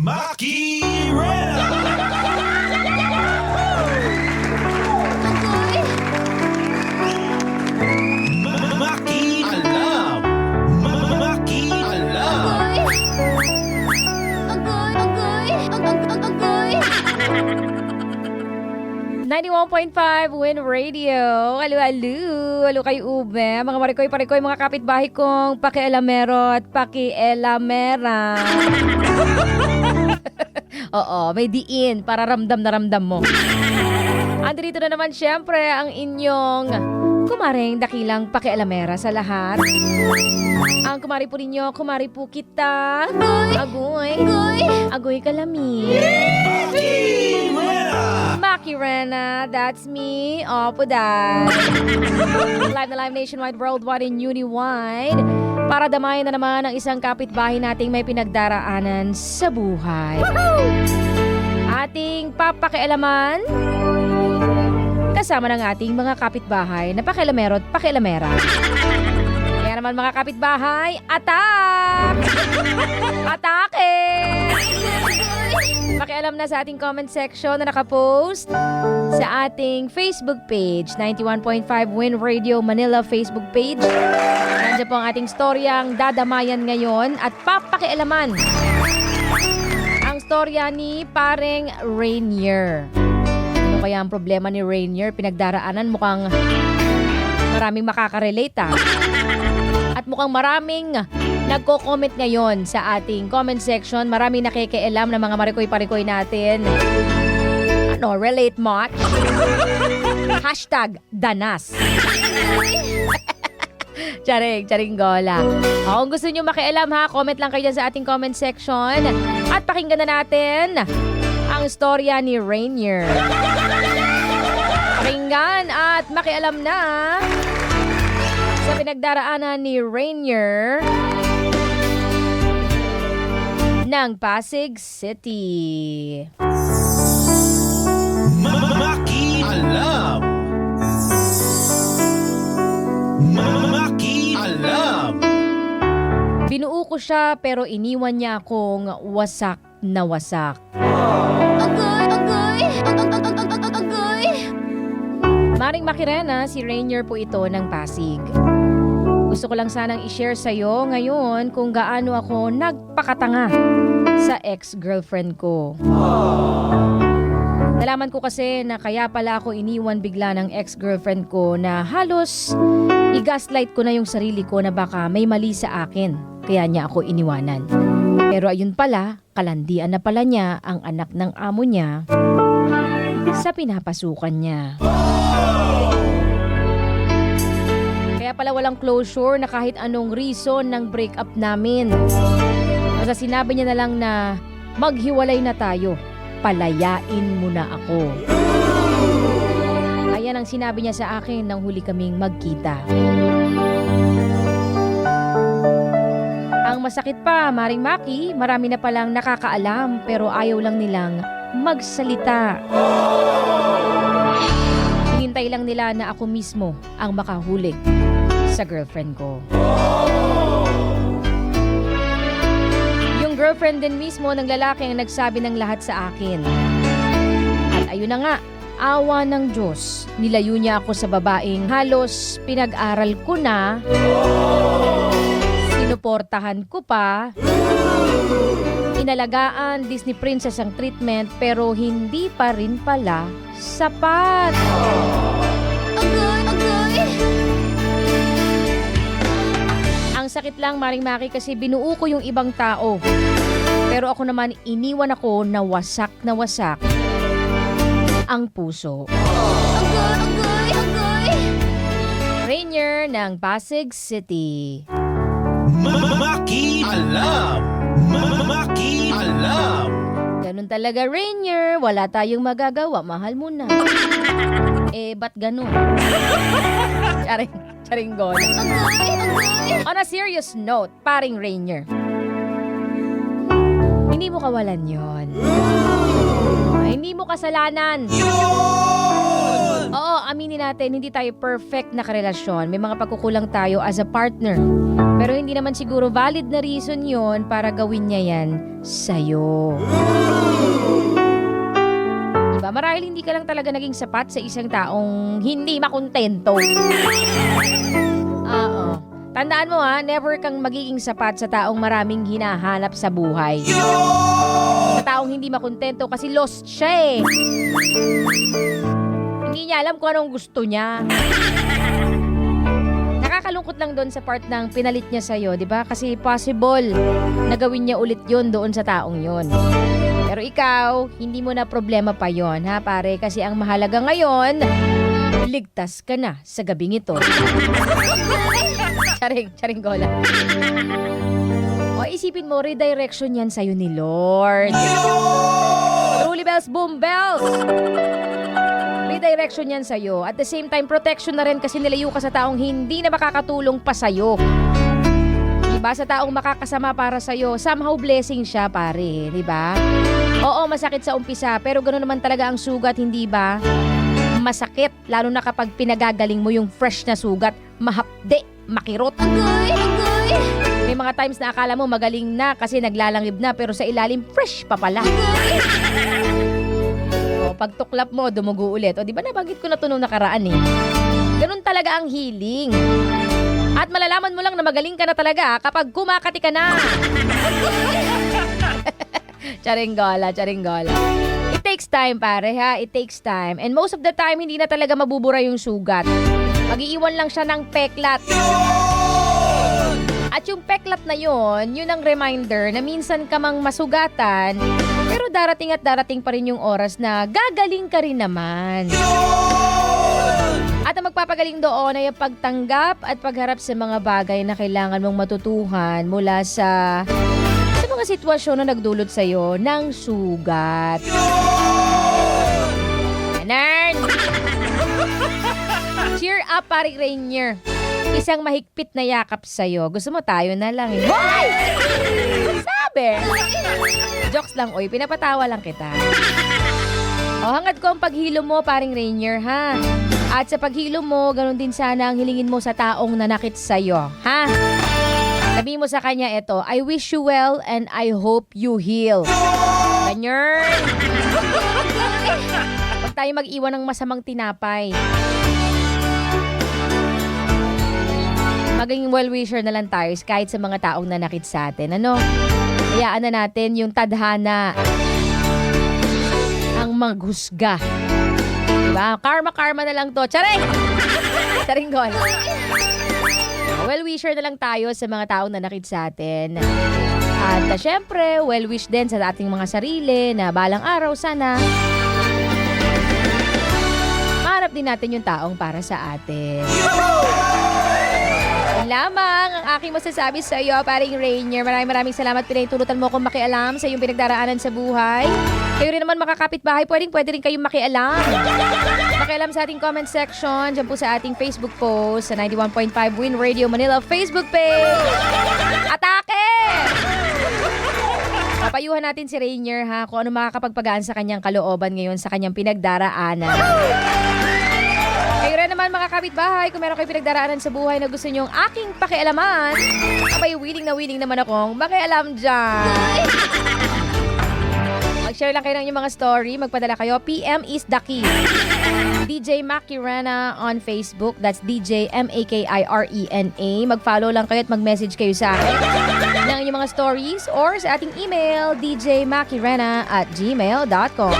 Maki Rena! Maki Alam! Maki Alam! 91.5 Win Radio. Alo kayo ube. Mga marikoy-parikoy, mga kapitbahay kong pakialamero at pakielamera. Oo, may diin para ramdam na ramdam mo. Andito na naman syempre ang inyong kumaring dakilang pakialamera sa lahat. Ang kumari po ninyo, kumari po kita. Agoy kalami. Maki Rena, that's me. Opo, dad. Live na live nationwide, worldwide, and uniwide. Para damayan na naman ang isang kapitbahay nating may pinagdaraanan sa buhay. Ating papakialaman kasama ng ating mga kapitbahay na pakialamero at pakialamera. Kaya naman mga kapitbahay, attack! Atake! Pakialam na sa ating comment section na nakapost sa ating Facebook page, 91.5 Win Radio Manila Facebook page. Nandiyan po ang ating storyang dadamayan ngayon at papakialaman. Ang storya ni Pareng Rainier. Ano kaya ang problema ni Rainier? Pinagdaraanan, mukhang maraming makaka-relate At mukhang maraming nagko-comment ngayon sa ating comment section. Maraming nakikialam na mga marikoy-parikoy natin. Relate much? #danas. Charing gola. Kung gusto nyo makialam comment lang kayo dyan sa ating comment section. At pakinggan na natin ang storya ni Rainier. Pakinggan at makialam na sa pinagdaraanan ni Rainier ng Pasig City. Maki Alam! Maki Alam! Binuo ko siya pero iniwan niya akong wasak na wasak. Maring Makirena, si Rainier po ito ng Pasig. Gusto ko lang sanang i-share sa'yo ngayon kung gaano ako nagpakatanga sa ex-girlfriend ko. Nalaman ko kasi na kaya pala ako iniwan bigla ng ex-girlfriend ko na halos i-gaslight ko na yung sarili ko na baka may mali sa akin. Kaya niya ako iniwanan. Pero ayun pala, kalandian na pala niya ang anak ng amo niya sa pinapasukan niya. Kaya pala walang closure na kahit anong reason ng breakup namin. Basta sinabi niya na lang na maghiwalay na tayo. Palayain mo na ako. Ayan ang sinabi niya sa akin nang huli kaming magkita. Ang masakit pa, Maring Maki, marami na palang nakakaalam pero ayaw lang nilang magsalita. Hinintay lang nila na ako mismo ang makahuli sa girlfriend ko. Yung girlfriend din mismo ng lalaki ang nagsabi ng lahat sa akin. At ayun na nga, awa ng Diyos, nilayo niya ako sa babaeng halos pinag-aral ko na, sinuportahan ko pa, inalagaan, Disney princess ang treatment, pero hindi pa rin pala sapat. Ang sakit lang, Maring Maki, kasi binuo ko yung ibang tao. Pero ako naman, iniwan ako na wasak ang puso. Rainier ng Pasig City. Maki Alam! Maki Alam! Ganun talaga, Rainier. Wala tayong magagawa. Mahal mo na. Ba't ganun? Charing gola. On a serious note, Paring Rainier, hindi mo kawalan yon. Hindi mo kasalanan. Oo, aminin natin, hindi tayo perfect na karelasyon. May mga pagkukulang tayo as a partner. Pero hindi naman siguro valid na reason yon para gawin niya yan sa'yo. Diba? Marahil hindi ka lang talaga naging sapat sa isang taong hindi makontento. Oo. Tandaan mo never kang magiging sapat sa taong maraming hinahanap sa buhay. Sa taong hindi makontento kasi lost siya eh. Hindi niya alam kung anong gusto niya. Nakakalungkot lang doon sa part ng pinalit niya sa'yo, di ba? Kasi possible na gawin niya ulit yon doon sa taong yon. Pero ikaw, hindi mo na problema pa yon, ha pare? Kasi ang mahalaga ngayon, ligtas ka na sa gabing ito. Charing gola. O isipin mo, redirection yan sa'yo ni Lord. Truly bells, boom bells. Redirection yan sa'yo. At the same time, protection na rin kasi nilayo ka sa taong hindi na makakatulong pa sa'yo. Diba? Sa taong makakasama para sa'yo, somehow blessing siya, pare. Diba? Oo, masakit sa umpisa, pero gano'n naman talaga ang sugat, hindi ba? Masakit, lalo na kapag pinagagaling mo yung fresh na sugat, mahapde, makirot. Agoy! May mga times na akala mo magaling na kasi naglalangib na, pero sa ilalim, fresh pa pala. O, pag tuklap mo, dumugo ulit. O, di ba nabanggit ko na ito nung nakaraan eh. Ganun talaga ang healing. At malalaman mo lang na magaling ka na talaga kapag kumakati ka na. Charing gola. It takes time, pare, ha? It takes time. And most of the time, hindi na talaga mabubura yung sugat. Mag-iiwan lang siya ng peklat. At yung peklat na yun ang reminder na minsan ka mang masugatan, pero darating at darating pa rin yung oras na gagaling ka rin naman. At ang magpapagaling doon ay ang pagtanggap at pagharap sa mga bagay na kailangan mong matutuhan mula sa mga sitwasyon na nagdulot sa'yo ng sugat. Nern! Cheer up, Paring Rainier. Isang mahigpit na yakap sa'yo. Gusto mo tayo na lang eh. Hoy! Sabi! Jokes lang, oy. Pinapatawa lang kita. O, hangad ko ang paghilo mo, Paring Rainier, ha? At sa paghilo mo, ganun din sana ang hilingin mo sa taong nanakit sa'yo, ha? Sabihin mo sa kanya ito, I wish you well and I hope you heal. Ganyan. Huwag tayo mag-iwan ng masamang tinapay. Maging well-wisher na lang tayo kahit sa mga taong nanakit sa atin. Ano? Hayaan na natin yung tadhana ang maghusga. Diba? Karma na lang to. Charing! Charing gol. Well-wisher na lang tayo sa mga taong nanakit sa atin. At syempre, well-wish din sa ating mga sarili na balang araw sana mahanap din natin yung taong para sa atin. Yan lamang ang aking masasabi sa iyo, Paring Rainier. Maraming salamat. Pinahintulutan mo akong makialam sa iyong pinagdaraanan sa buhay. Kayo rin naman makakapitbahay, pwede rin kayong makialam. Makialam sa ating comment section, dyan po sa ating Facebook post, sa 91.5 Win Radio Manila Facebook page. Atake! Papayuhan natin si Rainier, ha, kung ano makakapagpagaan sa kanyang kalooban ngayon sa kanyang pinagdaraanan. Kayo rin naman mga kapitbahay, kung meron kayo pinagdaraanan sa buhay na gusto nyong aking pakialaman, abay willing naman akong makialam dyan. Mag-share lang kayo ng inyong mga story. Magpadala kayo. PM is the key. DJ Makirena on Facebook. That's DJ Makirena. Mag-follow lang kayo at mag-message kayo sa akin ng inyong mga stories or sa ating email, djmakirena@gmail.com.